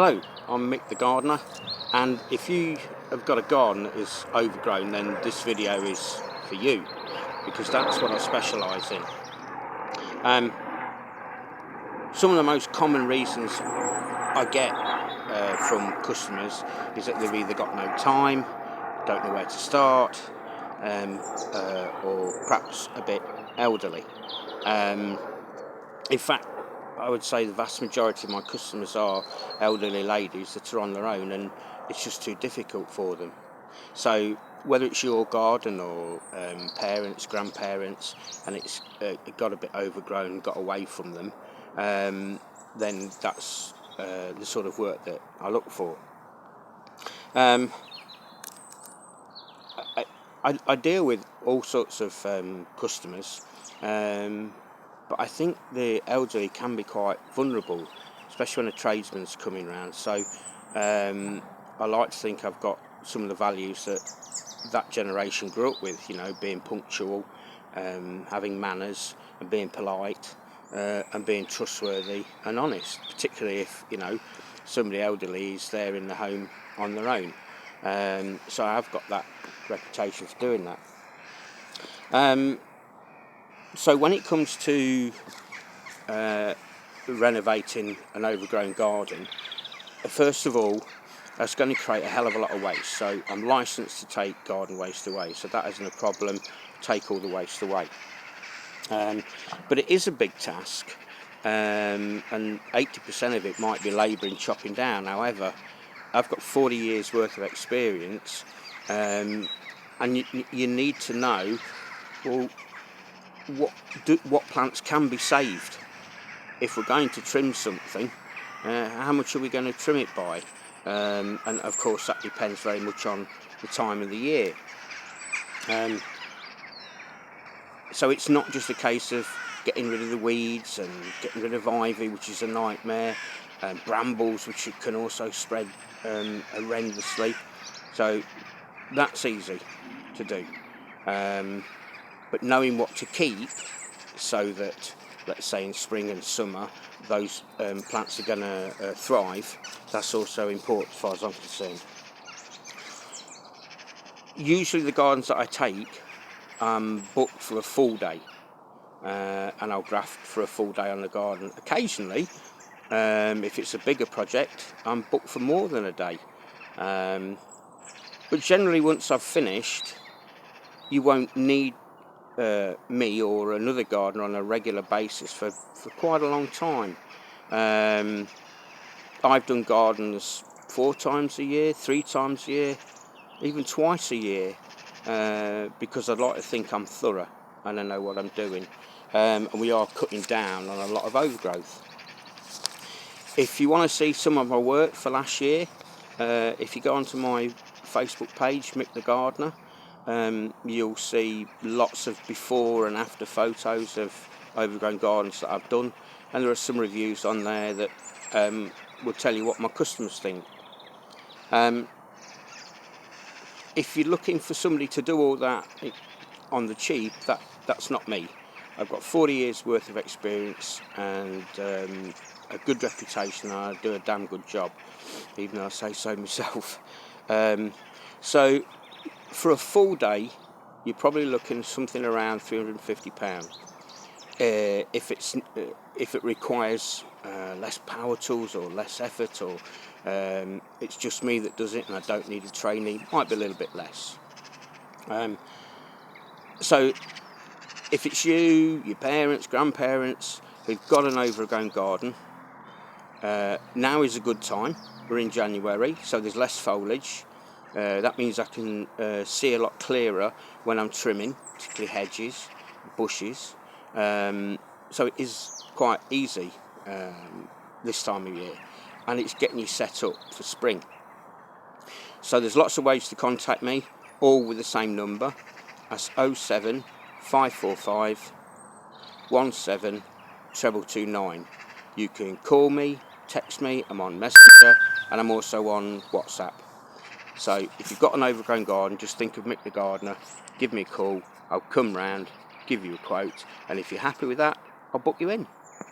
Hello, I'm Mick the Gardener, and if you have got a garden that is overgrown, then this video is for you, because that's what I specialise in. Some of the most common reasons I get from customers is that they've either got no time, don't know where to start, or perhaps a bit elderly. In fact, I would say the vast majority of my customers are elderly ladies that are on their own, and it's just too difficult for them. So whether it's your garden or parents, grandparents, and it's got a bit overgrown, got away from them, then that's the sort of work that I look for. I deal with all sorts of customers, but I think the elderly can be quite vulnerable, especially when a tradesman's coming round. So I like to think I've got some of the values that generation grew up with, being punctual, having manners and being polite, and being trustworthy and honest, particularly if, somebody elderly is there in the home on their own. So I've got that reputation for doing that. So when it comes to renovating an overgrown garden, first of all, that's going to create a hell of a lot of waste. So I'm licensed to take garden waste away, so that isn't a problem. Take all the waste away. But it is a big task, and 80% of it might be labour in chopping down. However, I've got 40 years worth of experience, and you need to know, well, what plants can be saved. If we're going to trim something, how much are we going to trim it by? And of course that depends very much on the time of the year. So it's not just a case of getting rid of the weeds and getting rid of ivy, which is a nightmare, and brambles, which can also spread horrendously. So that's easy to do. But knowing what to keep, so that, let's say in spring and summer, those plants are going to thrive, that's also important as far as I'm concerned. Usually the gardens that I take, I'm booked for a full day, and I'll graft for a full day on the garden. Occasionally, if it's a bigger project, I'm booked for more than a day. But generally once I've finished, you won't need me or another gardener on a regular basis for quite a long time. I've done gardens 4 times a year, 3 times a year, even twice a year, because I'd like to think I'm thorough and I know what I'm doing. And we are cutting down on a lot of overgrowth. If you want to see some of my work for last year, if you go onto my Facebook page, Mick the Gardener, you'll see lots of before and after photos of overgrown gardens that I've done, and there are some reviews on there that will tell you what my customers think. If you're looking for somebody to do all that on the cheap, that's not me. I've got 40 years worth of experience and a good reputation, and I do a damn good job, even though I say so myself. So for a full day, you're probably looking something around £350. If it requires less power tools or less effort, or it's just me that does it and I don't need a trainee, might be a little bit less. So if it's you, your parents, grandparents who've got an overgrown garden, now is a good time. We're in January, so there's less foliage. That means I can see a lot clearer when I'm trimming, particularly hedges, bushes. So it is quite easy this time of year, and it's getting you set up for spring. So there's lots of ways to contact me, all with the same number. That's 07 545 17 229. You can call me, text me, I'm on Messenger, and I'm also on WhatsApp. So if you've got an overgrown garden, just think of Mick the Gardener, give me a call, I'll come round, give you a quote, and if you're happy with that, I'll book you in.